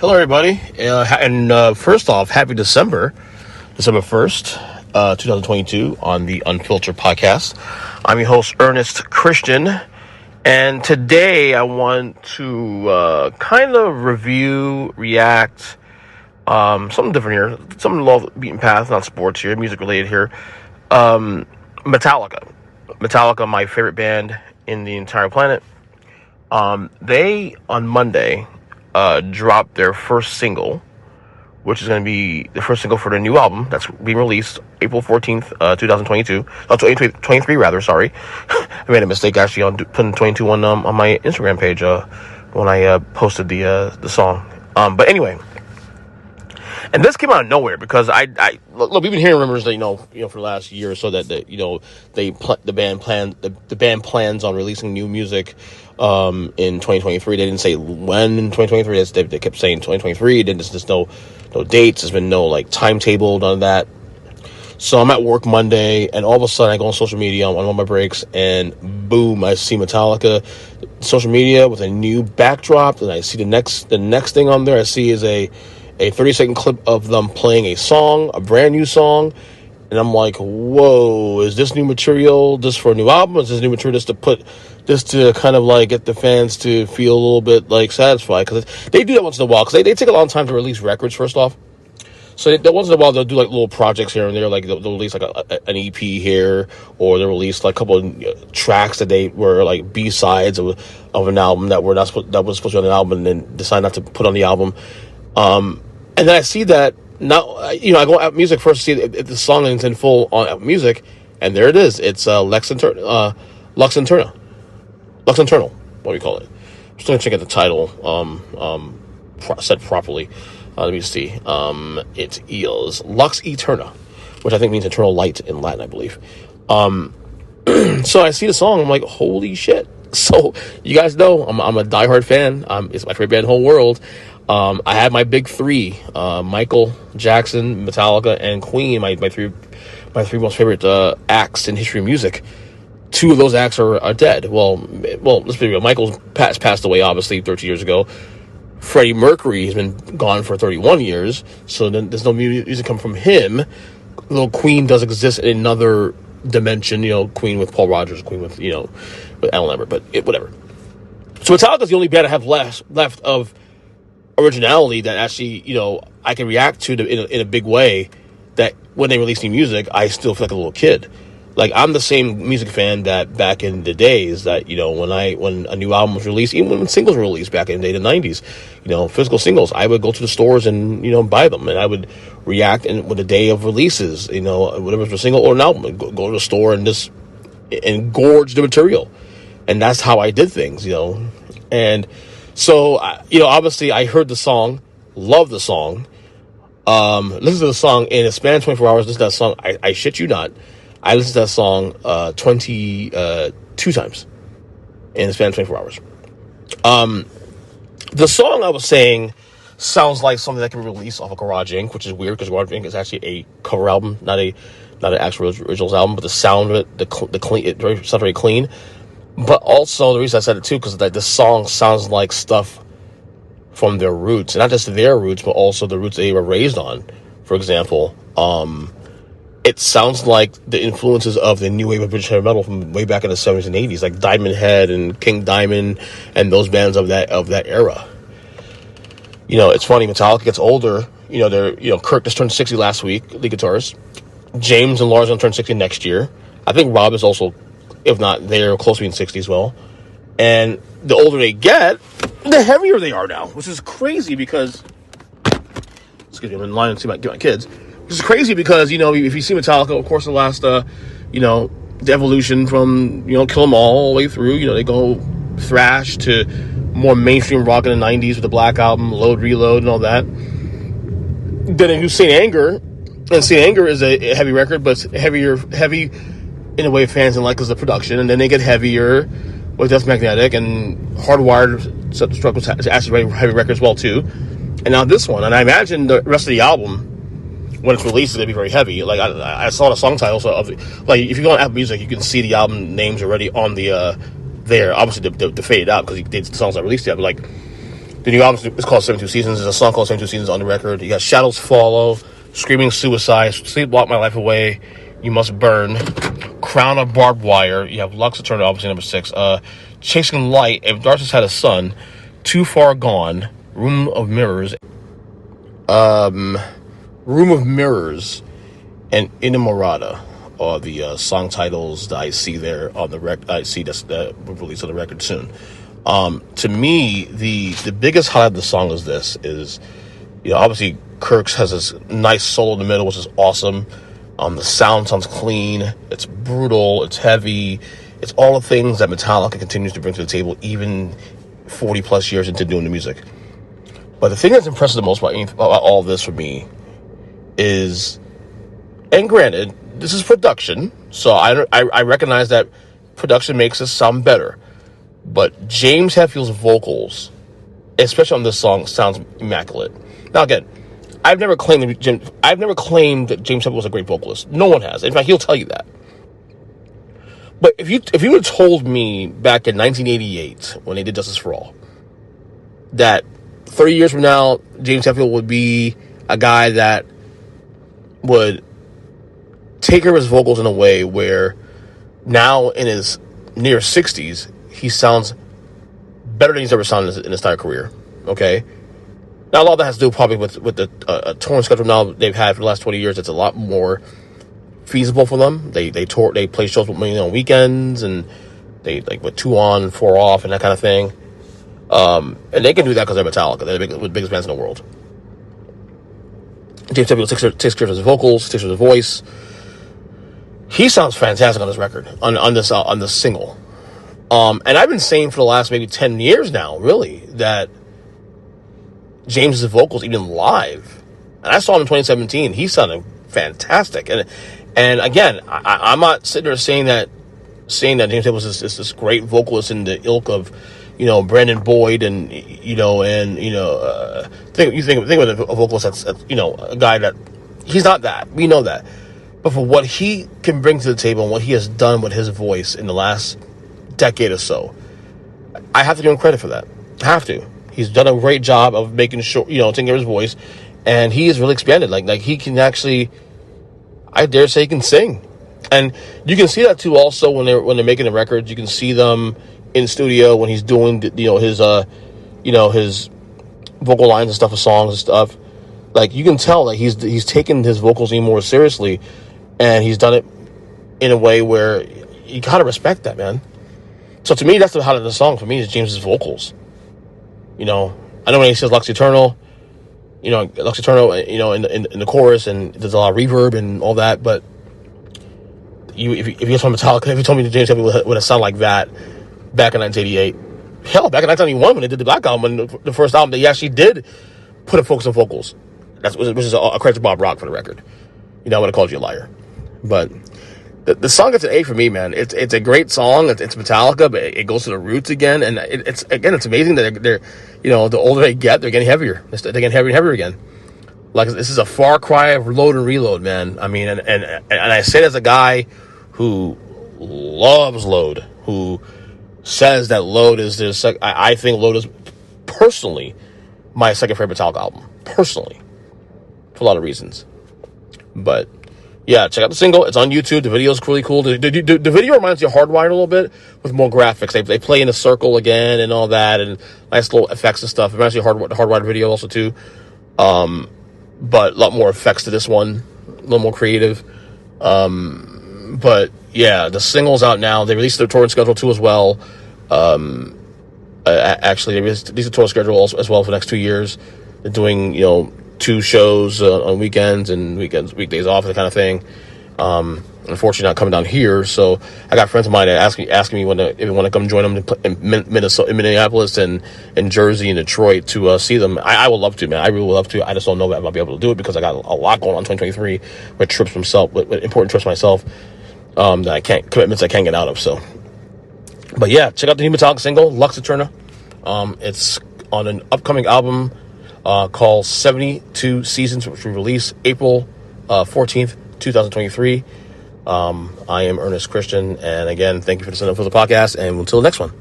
Hello, everybody. First off, happy December 1st, 2022 on the Unfiltered podcast. I'm your host, Ernest Christian, and today I want to kind of review, react, something different here, something off the beaten path, not sports here, music related here. Metallica, my favorite band in the entire planet. They, on Monday, dropped their first single, which is going to be the first single for their new album that's being released April 14th, 2022. 2023 rather, sorry. I made a mistake actually on putting 22 on my Instagram page when I posted the song. But anyway, and this came out of nowhere because I look, we've been hearing rumors that you know for the last year or so that the band plans on releasing new music in 2023. They didn't say when in 2023. They kept saying 2023. Then there's no dates. There's been no timetable, none of that. So I'm at work Monday, and all of a sudden I go on social media on one of my breaks, and boom, I see Metallica social media with a new backdrop, and I see the next thing on there I see is a 30-second clip of them playing a brand new song, and I'm like, whoa, is this new material just for a new album? Is this new material just to kind of get the fans to feel a little bit satisfied? Because they do that once in a while, because they take a long time to release records, first off. So once in a while they'll do little projects here and there, they'll release an EP here, or they'll release a couple of tracks that they were B-sides of an album that was supposed to be on an album, and then decide not to put on the album. And then I see that now, I go Apple Music first to see if the song is in full on Apple Music, and there it is. It's Lux AEterna. What do you call it? I'm just going to check out the title said properly. Let me see. It is Lux AEterna, which I think means eternal light in Latin, I believe. So I see the song, I'm like, holy shit. So you guys know I'm a diehard fan. It's my favorite band in the whole world. I had my big three: Michael Jackson, Metallica, and Queen. My three most favorite acts in history of music. Two of those acts are dead. Well, let's be real. Michael's passed away, obviously, 13 years ago. Freddie Mercury has been gone for 31 years, so then there's no music come from him. Little Queen does exist in another dimension. Queen with Paul Rogers, Queen with with Alan Lambert, but whatever. So Metallica's the only band I have left of originality that actually, I can react to in a big way, that when they release new music, I still feel like a little kid. I'm the same music fan that back in the days that, when a new album was released, even when singles were released back in the 90s, physical singles, I would go to the stores and, buy them, and I would react with the day of releases, whatever was a single or an album, go to the store and just gorge the material. And that's how I did things, and so, obviously I heard the song, loved the song, listened to the song in a span of 24 hours, listened to that song, I shit you not, I listened to that song 22 times in a span of 24 hours. The song I was saying sounds like something that can be released off of Garage Inc., which is weird because Garage Inc. is actually a cover album, not an actual originals album, but the sound of it, it sounds very clean. But also, the reason I said it too, because this song sounds like stuff from their roots, and not just their roots, but also the roots they were raised on. For example, it sounds like the influences of the new wave of British heavy metal from way back in the 70s and 80s, like Diamond Head and King Diamond and those bands of that era. It's funny, Metallica gets older. Kirk just turned 60 last week, lead guitarist. James and Lars will turn 60 next year. I think Rob is also, if not, they're close to being 60 as well. And the older they get, the heavier they are now, which is crazy because, excuse me, I'm in line to see my kids. Which is crazy because, if you see Metallica, of course, the last, the evolution from, Kill 'Em All the way through, they go thrash to more mainstream rock in the 90s with the Black Album, Load, Reload, and all that. Then if you Saint Anger, and Saint Anger is a heavy record, but it's heavy in a way fans didn't like because of the production, and then they get heavier with Death Magnetic, and Hardwired struck to actually heavy record as well too, and now this one, and I imagine the rest of the album, when it's released, it's going to be very heavy. I saw the song titles of if you go on Apple Music, you can see the album names already on the there. Obviously, the faded out because the songs not released yet, but The new album is called 72 Seasons. There's a song called 72 Seasons on the record. You got Shadows Follow, Screaming Suicide, Sleep Walk My Life Away, You Must Burn, Crown of Barbed Wire. You have Lux AEterna, obviously number 6. Chasing Light, If Darkness Had a Sun, Too Far Gone, Room of Mirrors, and Inamorata are the song titles that I see there on the record. I see that will release on the record soon. To me, the biggest highlight of the song is obviously Kirk has this nice solo in the middle, which is awesome. The sound sounds clean. It's brutal. It's heavy. It's all the things that Metallica continues to bring to the table, even 40 plus years into doing the music. But the thing that's impressive the most about all this for me is, and granted, this is production, so I recognize that production makes this sound better. But James Hetfield's vocals, especially on this song, sounds immaculate. Now again, I've never claimed that James Hetfield was a great vocalist. No one has. In fact, he'll tell you that. But if you would have told me back in 1988 when they did Justice for All that 30 years from now James Hetfield would be a guy that would take care of his vocals in a way where now in his near 60s he sounds better than he's ever sounded in his entire career. Okay. Now, a lot of that has to do probably with the touring schedule now they've had for the last 20 years. It's a lot more feasible for them. They play shows with on weekends, and they with 2 on, 4 off, and that kind of thing. And they can do that because they're Metallica. They're the biggest bands in the world. James Hetfield takes care of his vocals, takes care of his voice. He sounds fantastic on this record, on this single. And I've been saying for the last maybe 10 years now, really, that James's vocals, even live, and I saw him in 2017, he sounded fantastic. And again, I'm not sitting there saying that James Hetfield was this great vocalist in the ilk of, Brandon Boyd and think of a vocalist that's a guy that he's not that. We know that. But for what he can bring to the table and what he has done with his voice in the last decade or so, I have to give him credit for that. I have to. He's done a great job of making sure, taking care of his voice, and he is really expanded. Like he can actually, I dare say, he can sing, and you can see that too. Also, when they're making the records, you can see them in studio when he's doing his vocal lines and stuff, of songs and stuff. Like you can tell that he's taken his vocals even more seriously, and he's done it in a way where you gotta respect that, man. So to me, that's the highlight of the song for me is James's vocals. I know when he says Lux AEterna, in the chorus, and there's a lot of reverb and all that, but if you told Metallica, if you told me that James Hetfield would have sounded like that back in 1988, hell, back in 1991 when they did the Black Album, the first album, they actually did put a focus on vocals. Which is a credit to Bob Rock for the record. I would have called you a liar. But the song gets an A for me, man. It's a great song. It's Metallica, but it goes to the roots again. And it's amazing that they're the older they get, they're getting heavier. They're getting heavier and heavier again. Like, this is a far cry of load and reload, man. I mean, and I say it as a guy who loves Load, who says that Load is I think Load is personally my second favorite Metallica album. Personally. For a lot of reasons. But yeah, check out the single. It's on YouTube. The video is really cool. The video reminds you of Hardwired a little bit with more graphics. They play in a circle again and all that, and nice little effects and stuff. It reminds you of the Hardwired video also too. But a lot more effects to this one, a little more creative. But yeah, the single's out now. They released their touring schedule too as well. Actually, they released the touring schedule as well for the next 2 years. They're doing 2 shows on weekends and weekdays off, that kind of thing. Unfortunately, not coming down here. So I got friends of mine that asking me if they want to come join them in Minneapolis and in Jersey and Detroit to see them. I would love to, man. I really would love to. I just don't know if I'll be able to do it because I got a lot going on in 2023 with important trips myself commitments I can't get out of. So, but yeah, check out the new Metallica single, Lux AEterna. It's on an upcoming album called 72 Seasons, which will release April 14th, 2023. I am Ernest Christian, and again, thank you for listening to the podcast, and until the next one.